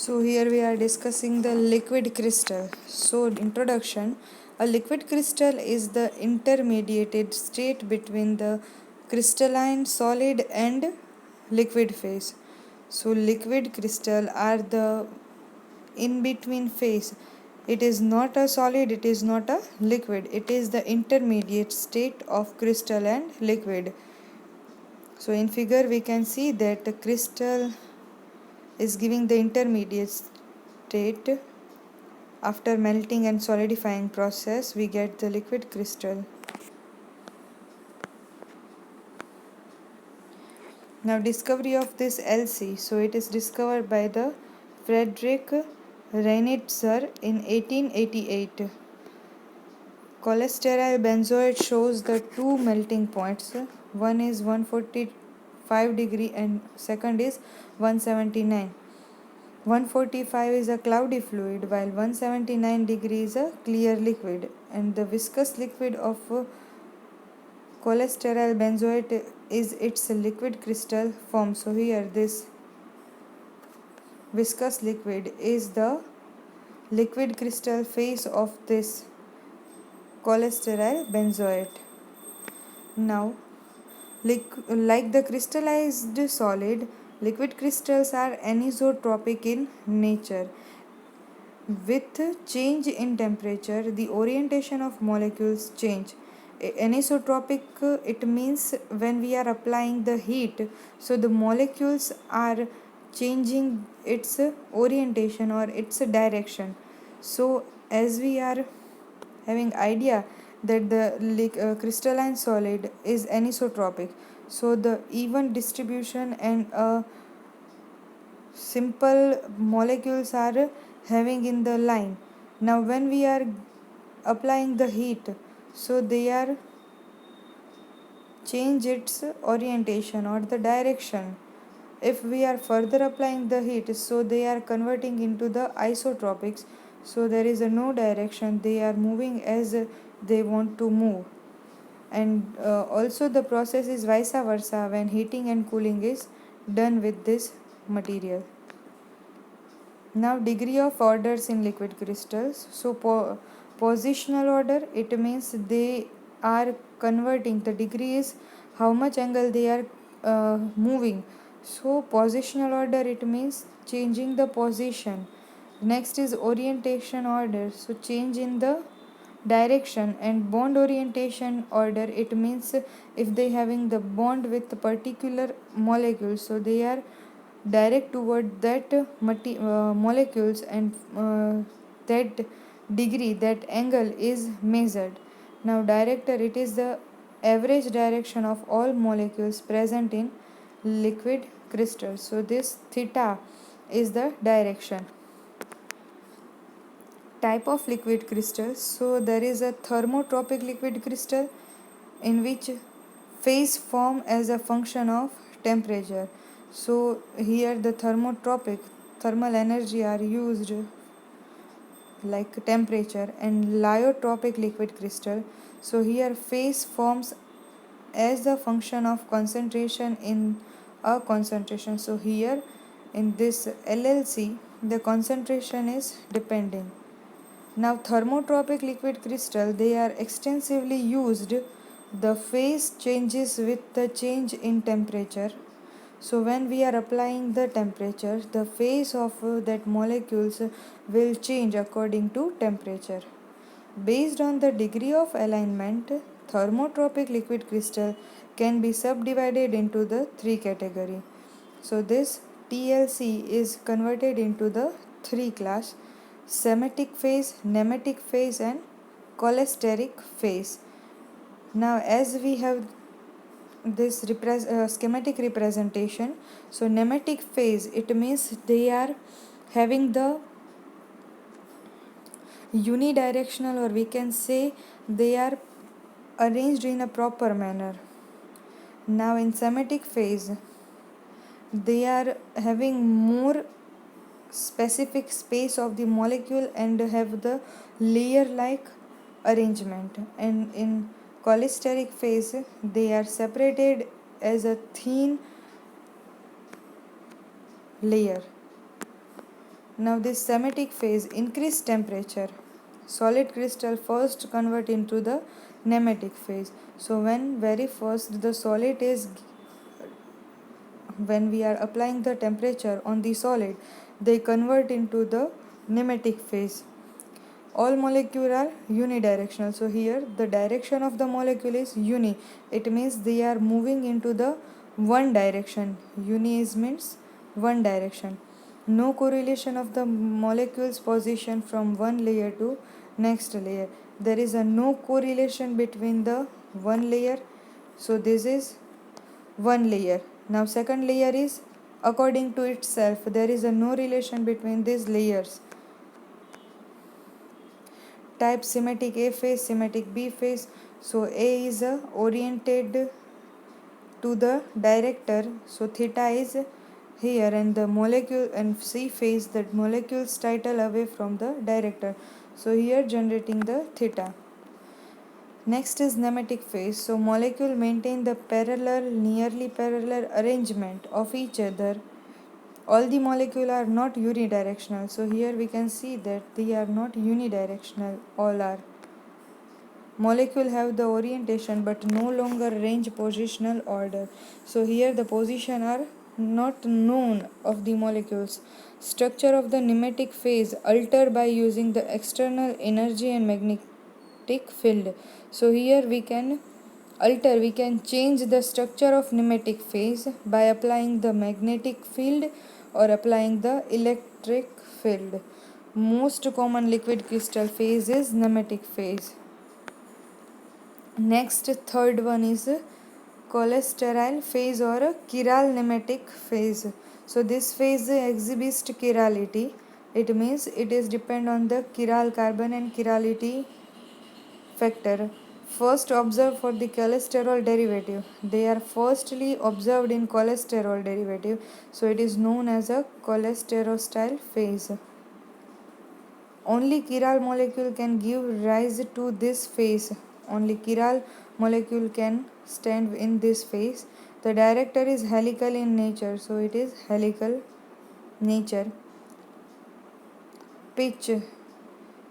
So here we are discussing the liquid crystal. So introduction, a liquid crystal is the intermediate state between the crystalline solid and liquid phase. So liquid crystal are the in between phase. It is not a solid, it is not a liquid. It is the intermediate state of crystal and liquid. So in figure we can see that the crystal is giving the intermediate state. After melting and solidifying process, we get the liquid crystal. Now discovery of this LC. So it is discovered by the Frederick Reinitzer in 1888. Cholesterol benzoate shows the two melting points. One is 145 degree and second is 179. 145 is a cloudy fluid while 179 degree is a clear liquid, and the viscous liquid of cholesterol benzoate is its liquid crystal form. So here this viscous liquid is the liquid crystal phase of this cholesterol benzoate. Now, like the crystallized solid, liquid crystals are anisotropic in nature. With change in temperature, the orientation of molecules change. Anisotropic, it means when we are applying the heat, so the molecules are changing its orientation or its direction. So as we are having idea that the crystalline solid is anisotropic, so the even distribution and simple molecules are having in the line. Now when we are applying the heat, so they are change its orientation or the direction. If we are further applying the heat, so they are converting into the isotropics, so there is a no direction, they are moving as they want to move. And also the process is vice versa when heating and cooling is done with this material. Now degree of orders in liquid crystals. So positional order, it means they are converting, the degree is how much angle they are moving. So positional order, it means changing the position. Next is orientation order, so change in the direction. And bond orientation order, it means if they having the bond with the particular molecule, so they are direct toward that molecules, and that degree, that angle is measured. Now director, it is the average direction of all molecules present in liquid crystals. So this theta is the direction. Type of liquid crystals. So there is a thermotropic liquid crystal in which phase form as a function of temperature. So here the thermal energy are used like temperature. And lyotropic liquid crystal, so here phase forms as a function of concentration in a concentration. So here in this LLC, the concentration is depending. Now thermotropic liquid crystal, they are extensively used. The phase changes with the change in temperature. So when we are applying the temperature, the phase of that molecules will change according to temperature. Based on the degree of alignment, thermotropic liquid crystal can be subdivided into the three category. So this TLC is converted into the three class: semitic phase, nematic phase, and cholesteric phase. Now as we have this schematic representation, so nematic phase, it means they are having the unidirectional, or we can say they are arranged in a proper manner. Now in semitic phase, they are having more specific space of the molecule and have the layer like arrangement. And in cholesteric phase, they are separated as a thin layer. Now this semitic phase increase temperature. Solid crystal first convert into the nematic phase. So when we are applying the temperature on the solid, they convert into the nematic phase. All molecules are unidirectional. So here the direction of the molecule is uni. It means they are moving into the one direction. Uni is means one direction. No correlation of the molecule's position from one layer to next layer. There is a no correlation between the one layer. So this is one layer. Now second layer is according to itself. There is a no relation between these layers. Type symmetric A phase, symmetric B phase. So A is oriented to the director, so theta is here, and the molecule, and C phase, the molecules title away from the director, so here generating the theta. Next is nematic phase. So molecule maintain the nearly parallel arrangement of each other. All the molecules are not unidirectional. So here we can see that they are not unidirectional. All are. Molecule have the orientation but no longer range positional order. So here the position are not known of the molecules. Structure of the nematic phase alter by using the external energy and magnetic field. So here we can change the structure of nematic phase by applying the magnetic field or applying the electric field. Most common liquid crystal phase is nematic phase. Next, third one is cholesterol phase or a chiral nematic phase. So this phase exhibits chirality. It means it is depend on the chiral carbon and chirality factor. First observed for the cholesterol derivative. They are firstly observed in cholesterol derivative. So it is known as a cholesterol phase. Only chiral molecule can give rise to this phase. Only chiral molecule can stand in this phase. The director is helical in nature, so it is helical nature. Pitch.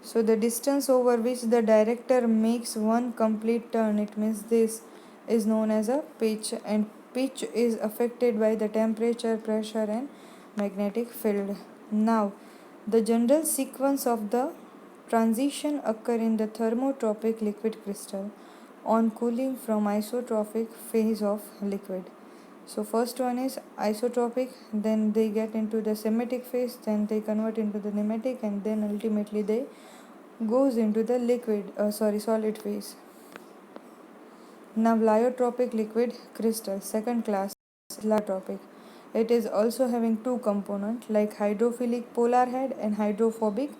So the distance over which the director makes one complete turn, it means this is known as a pitch, and pitch is affected by the temperature, pressure and magnetic field. Now the general sequence of the transition occur in the thermotropic liquid crystal on cooling from isotropic phase of liquid. So first one is isotropic, then they get into the semitic phase, then they convert into the nematic, and then ultimately they goes into the solid phase. Now lyotropic liquid crystal, second class, lyotropic. It is also having two components like hydrophilic polar head and hydrophobic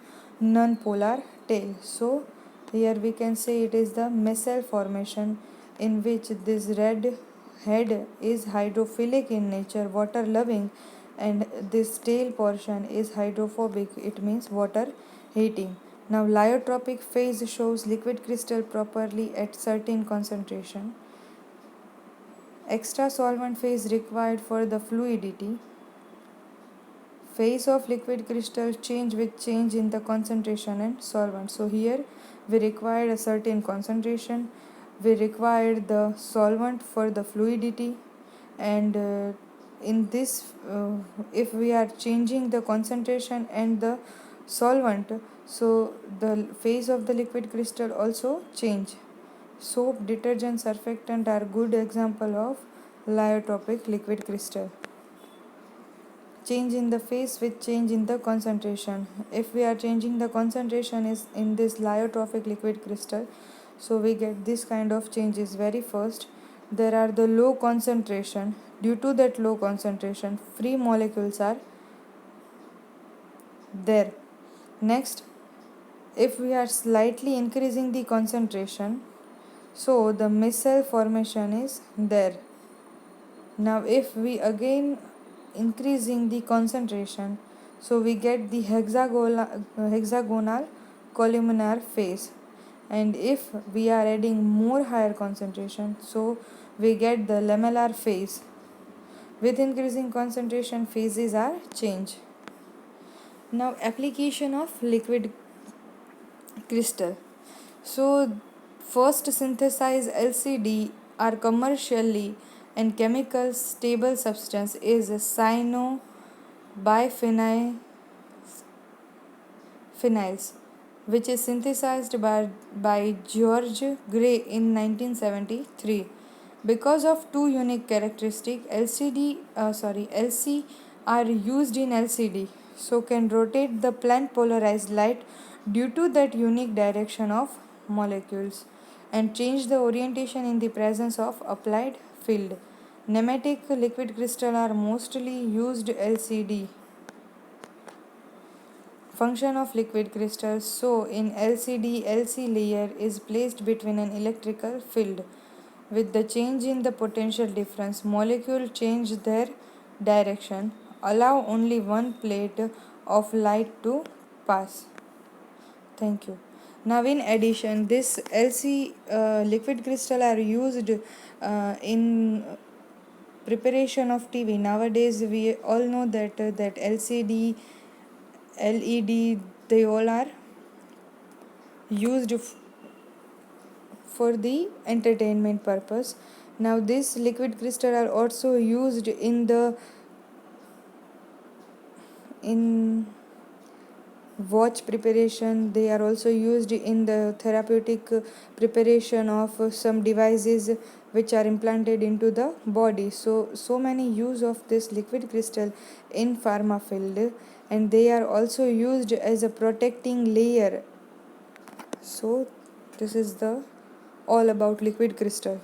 non-polar tail. So here we can say it is the micelle formation, in which this red head is hydrophilic in nature, water loving, and this tail portion is hydrophobic, it means water hating. Now lyotropic phase shows liquid crystal properly at certain concentration. Extra solvent phase required for the fluidity. Phase of liquid crystal change with change in the concentration and solvent. So here we required a certain concentration, we required the solvent for the fluidity, and in this if we are changing the concentration and the solvent, so the phase of the liquid crystal also change. Soap, detergent, surfactant are good example of lyotropic liquid crystal. Change in the phase with change in the concentration. If we are changing the concentration is in this lyotropic liquid crystal, so we get this kind of changes. Very first, there are the low concentration. Due to that low concentration, free molecules are there. Next, if we are slightly increasing the concentration, so the micelle formation is there. Now if we again increasing the concentration, so we get the hexagonal columnar phase, and if we are adding more higher concentration, so we get the lamellar phase. With increasing concentration, phases are changed. Now, application of liquid crystal. So, first synthesized LCD are commercially and chemical stable substance is cyanobiphenyls, which is synthesized by George Gray in 1973. Because of two unique characteristics, LC are used in LCD, so can rotate the plant polarized light due to that unique direction of molecules and change the orientation in the presence of applied field. Nematic liquid crystal are mostly used LCD. Function of liquid crystals. So in LCD, LC layer is placed between an electrical field. With the change in the potential difference, molecules change their direction, allow only one plate of light to pass. Thank you. Now, in addition, this LC liquid crystal are used in preparation of TV. Nowadays, we all know that LCD, LED, they all are used for the entertainment purpose. Now, this liquid crystal are also used in watch preparation. They are also used in the therapeutic preparation of some devices which are implanted into the body. So many use of this liquid crystal in pharma field, and they are also used as a protecting layer. So this is the all about liquid crystal.